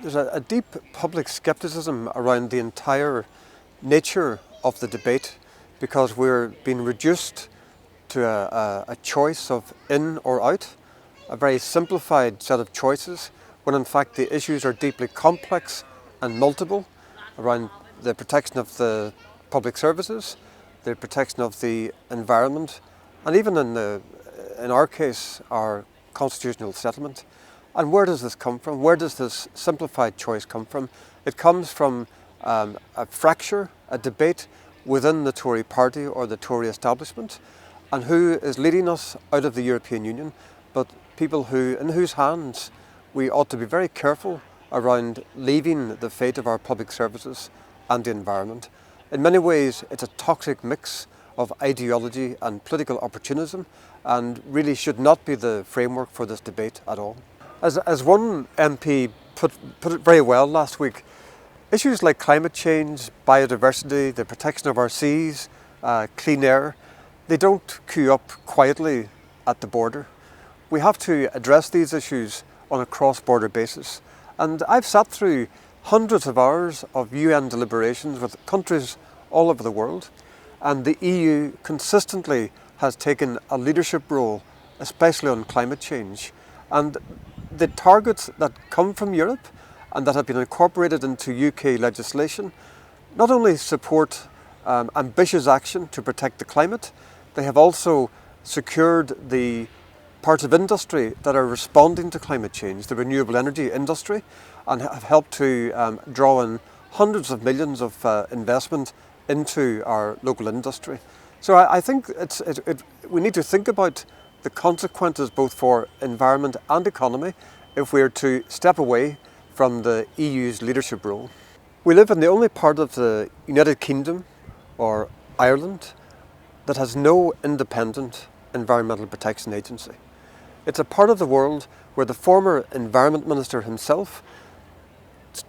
There's a deep public scepticism around the entire nature of the debate because we're being reduced to a choice of in or out, a very simplified set of choices, when in fact the issues are deeply complex and multiple around the protection of the public services, the protection of the environment, and even in our case, our constitutional settlement. And where does this come from? Where does this simplified choice come from? It comes from a fracture, a debate within the Tory party or the Tory establishment, and who is leading us out of the European Union, but people in whose hands we ought to be very careful around leaving the fate of our public services and the environment. In many ways, it's a toxic mix of ideology and political opportunism, and really should not be the framework for this debate at all. As one MP put it very well last week, issues like climate change, biodiversity, the protection of our seas, clean air, they don't queue up quietly at the border. We have to address these issues on a cross-border basis. And I've sat through hundreds of hours of UN deliberations with countries all over the world, and the EU consistently has taken a leadership role, especially on climate change. And the targets that come from Europe and that have been incorporated into UK legislation not only support ambitious action to protect the climate, they have also secured the parts of industry that are responding to climate change, the renewable energy industry, and have helped to draw in hundreds of millions of investment into our local industry. So I think we need to think about the consequences both for environment and economy if we are to step away from the EU's leadership role. We live in the only part of the United Kingdom, or Ireland, that has no independent environmental protection agency. It's a part of the world where the former Environment Minister himself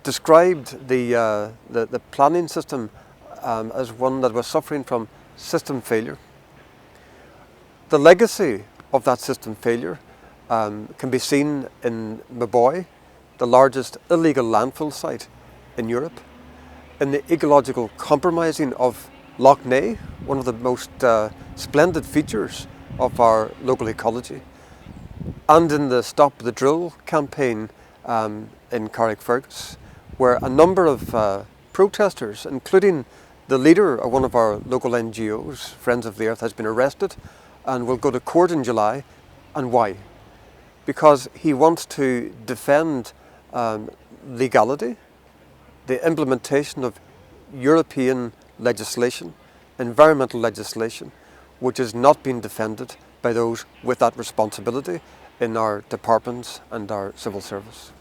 described the planning system as one that was suffering from system failure. The legacy of that system failure can be seen in Maboy, the largest illegal landfill site in Europe, in the ecological compromising of Lough Neagh, one of the most splendid features of our local ecology, and in the Stop the Drill campaign in Carrickfergus, where a number of protesters, including the leader of one of our local NGOs, Friends of the Earth, has been arrested and will go to court in July. And why? Because he wants to defend legality, the implementation of European legislation, environmental legislation, which is not being defended by those with that responsibility in our departments and our civil service.